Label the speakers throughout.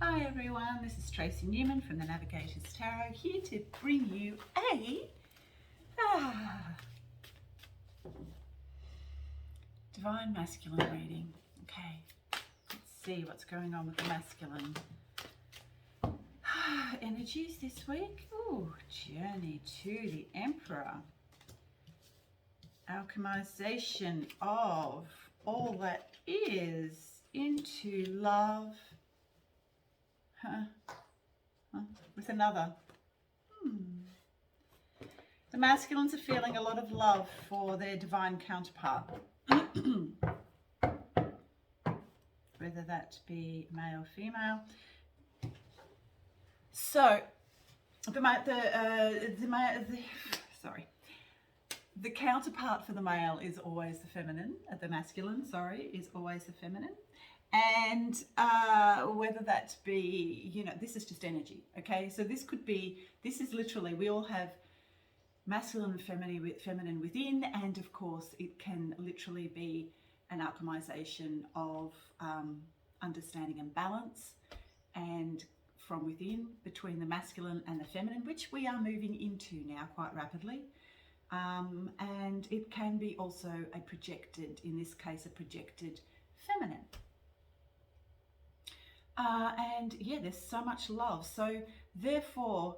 Speaker 1: Hi everyone, this is Tracy Newman from the Navigators Tarot, here to bring you a Divine Masculine reading. Okay, let's see what's going on with the masculine energies this week. Ooh, journey to the Emperor. Alchemization of all that is into love. With another. The masculines are feeling a lot of love for their divine counterpart. Whether that be male or female. So, the counterpart for the male is always the feminine. The masculine, is always the feminine. And whether that be, this is just energy, okay? So this is literally, we all have masculine and feminine within, and of course it can literally be an alchemization of understanding and balance, and from within, between the masculine and the feminine, which we are moving into now quite rapidly. And it can be also a projected, in this case, a projected feminine. And yeah, there's so much love. So therefore,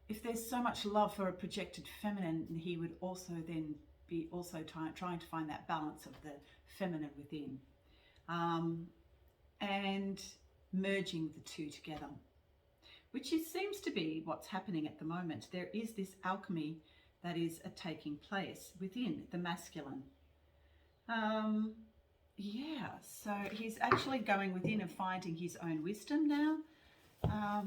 Speaker 1: if there's so much love for a projected feminine, he would also then be also trying to find that balance of the feminine within, and merging the two together, which seems to be what's happening at the moment. There is this alchemy that is taking place within the masculine. Yeah, so he's actually going within and finding his own wisdom now. A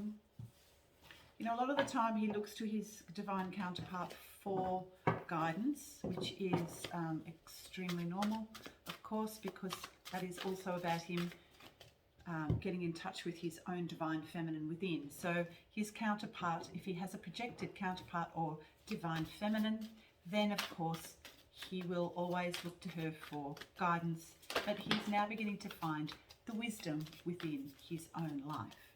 Speaker 1: lot of the time he looks to his divine counterpart for guidance, which is extremely normal, of course, because that is also about him getting in touch with his own divine feminine within. So his counterpart, if he has a projected counterpart or divine feminine, then of course he will always look to her for guidance, but he's now beginning to find the wisdom within his own life.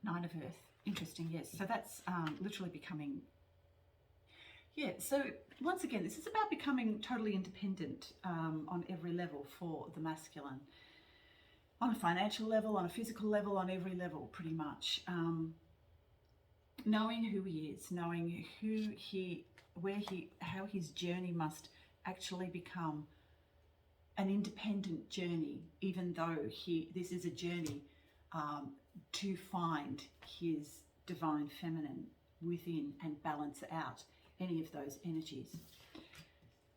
Speaker 1: Nine of Earth. Interesting, yes. So that's literally becoming... Yeah, so once again, this is about becoming totally independent on every level for the masculine. On a financial level, on a physical level, on every level, pretty much. Knowing who he is, knowing how his journey must actually become an independent journey, even though this is a journey to find his divine feminine within and balance out any of those energies.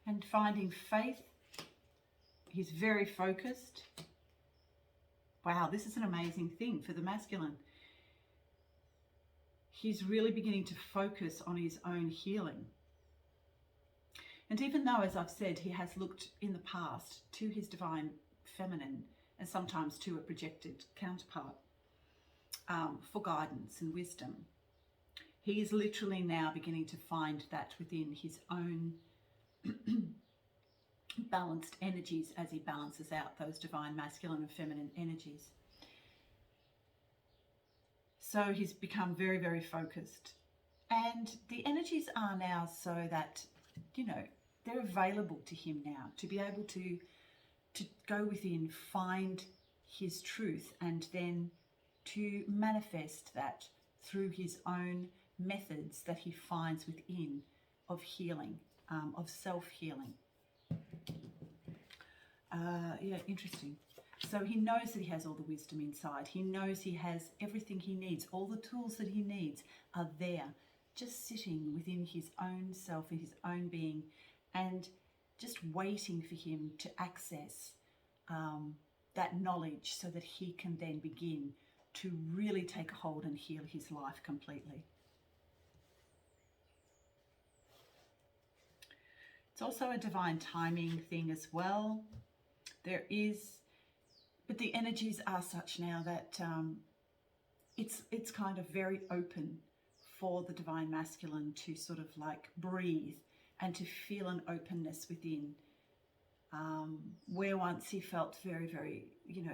Speaker 1: And finding faith, he's very focused. Wow, this is an amazing thing for the masculine. He's really beginning to focus on his own healing. And even though, as I've said, he has looked in the past to his divine feminine and sometimes to a projected counterpart for guidance and wisdom, he is literally now beginning to find that within his own balanced energies as he balances out those divine masculine and feminine energies. So he's become very, very focused. And the energies are now so that, they're available to him now to be able to go within, find his truth, and then to manifest that through his own methods that he finds within of healing, of self-healing. Yeah, interesting. So he knows that he has all the wisdom inside. He knows he has everything he needs. All the tools that he needs are there, just sitting within his own self, in his own being, and just waiting for him to access that knowledge so that he can then begin to really take a hold and heal his life completely. It's also a divine timing thing as well. But the energies are such now that it's kind of very open for the divine masculine to sort of like breathe and to feel an openness within, where once he felt very, very,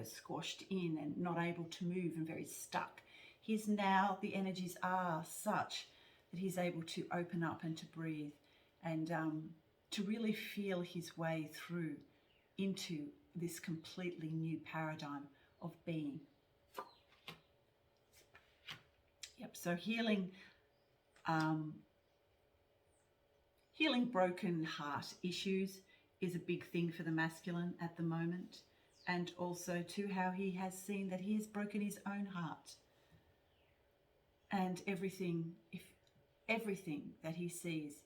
Speaker 1: squashed in and not able to move and very stuck. He's now, the energies are such that he's able to open up and to breathe and to really feel his way through into this completely new paradigm of being. Yep, so healing broken heart issues is a big thing for the masculine at the moment, and also to how he has seen that he has broken his own heart, and everything that he sees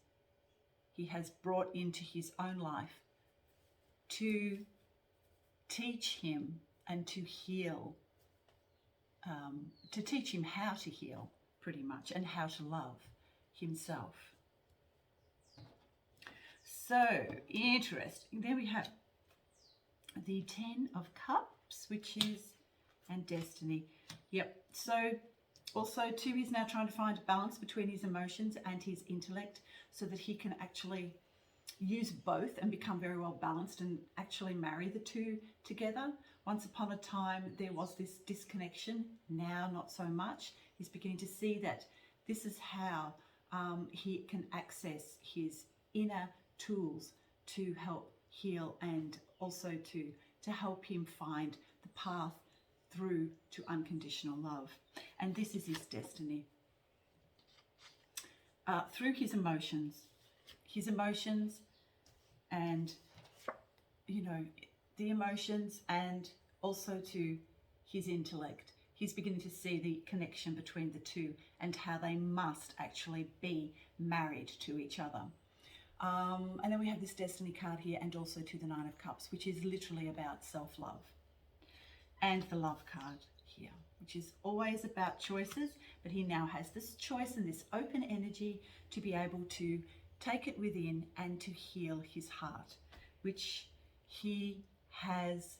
Speaker 1: he has brought into his own life to teach him and to heal, to teach him how to heal pretty much, and how to love himself. So interesting. There we have the 10 of Cups, which is, and Destiny. Yep. So also too, he's now trying to find a balance between his emotions and his intellect so that he can actually use both and become very well balanced and actually marry the two together. Once upon a time, there was this disconnection. Now, not so much. He's beginning to see that this is how he can access his inner tools to help heal, and also to help him find the path through to unconditional love. And this is his destiny. Through his emotions and, the emotions, and also to his intellect. He's beginning to see the connection between the two and how they must actually be married to each other. And then we have this Destiny card here, and also to the 9 of Cups, which is literally about self-love. And the Love card here, which is always about choices, but he now has this choice and this open energy to be able to take it within and to heal his heart, which he has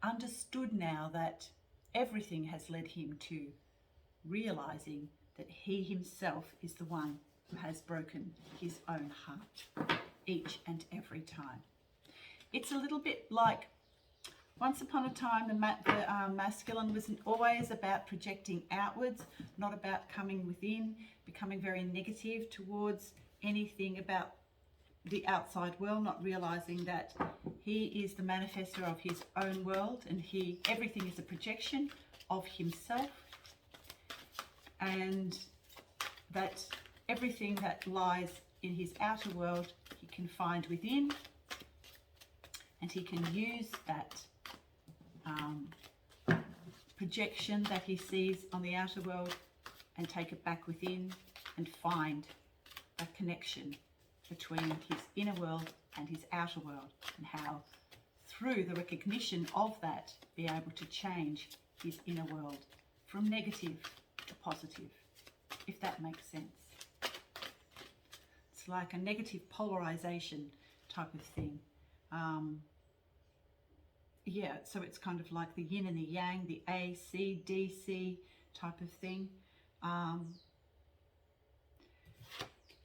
Speaker 1: understood now that everything has led him to realizing that he himself is the one who has broken his own heart each and every time. It's a little bit like once upon a time, the masculine was always about projecting outwards, not about coming within, becoming very negative towards anything about the outside world, not realizing that he is the manifestor of his own world, and everything is a projection of himself, and that everything that lies in his outer world he can find within, and he can use that projection that he sees on the outer world and take it back within and find a connection between his inner world and his outer world, and how through the recognition of that be able to change his inner world from negative to positive, if that makes sense. It's like a negative polarization type of thing. Yeah, so it's kind of like the yin and the yang, the A, C, D, C type of thing.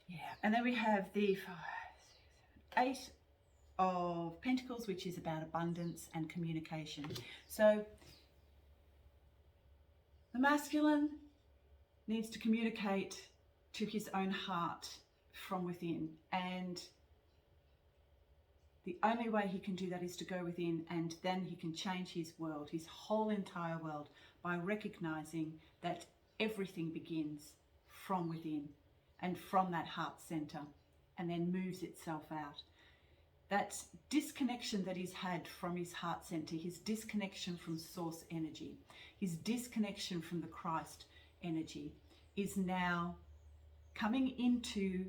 Speaker 1: Yeah, and then we have the 8 of Pentacles, which is about abundance and communication. So the masculine needs to communicate to his own heart from within, and the only way he can do that is to go within, and then he can change his world, his whole entire world, by recognizing that everything begins from within and from that heart center, and then moves itself out. That disconnection that he's had from his heart center, his disconnection from source energy, his disconnection from the Christ energy, is now coming into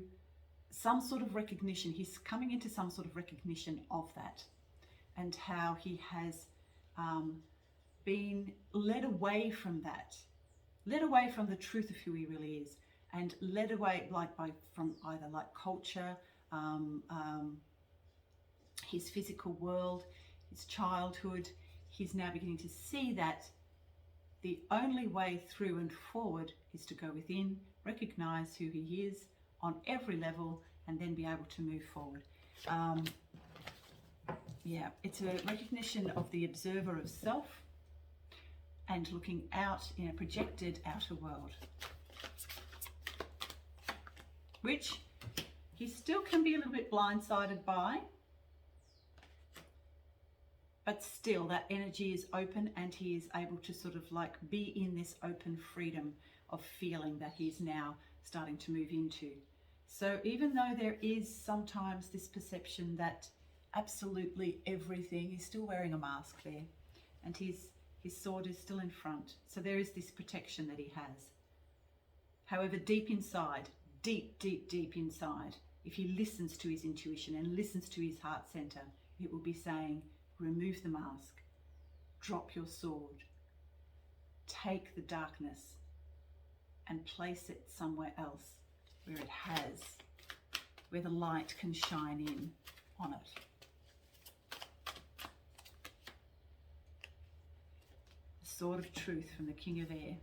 Speaker 1: some sort of recognition. He's coming into some sort of recognition of that, and how he has been led away from that, led away from the truth of who he really is, and led away from either culture, his physical world, his childhood. He's now beginning to see that the only way through and forward is to go within, recognize who he is on every level, and then be able to move forward. Yeah, it's a recognition of the observer of self and looking out in a projected outer world, which he still can be a little bit blindsided by, but still that energy is open, and he is able to sort of like be in this open freedom of feeling that he's now starting to move into. So even though there is sometimes this perception that absolutely everything, he's still wearing a mask there, and his sword is still in front. So there is this protection that he has. However, deep inside, deep inside, if he listens to his intuition and listens to his heart center, it will be saying, remove the mask, drop your sword, take the darkness and place it somewhere else where it has, where the light can shine in on it. The sword of truth from the King of Air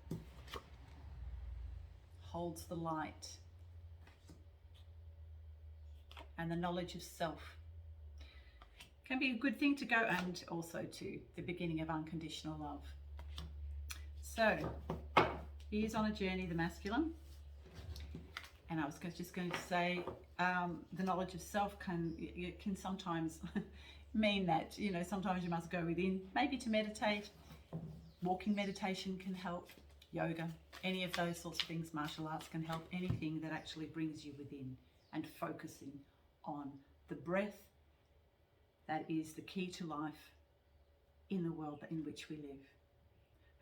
Speaker 1: holds the light and the knowledge of self. Can be a good thing to go, and also to the beginning of unconditional love. So he is on a journey, the masculine, and I was just going to say the knowledge of self can sometimes mean that, you know, sometimes you must go within, maybe to meditate. Walking meditation can help, yoga, any of those sorts of things, martial arts can help, anything that actually brings you within and focusing on the breath that is the key to life in the world in which we live.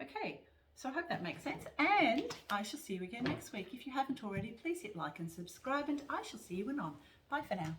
Speaker 1: Okay, so I hope that makes sense, and I shall see you again next week. If you haven't already, please hit like and subscribe, and I shall see you anon. Bye for now.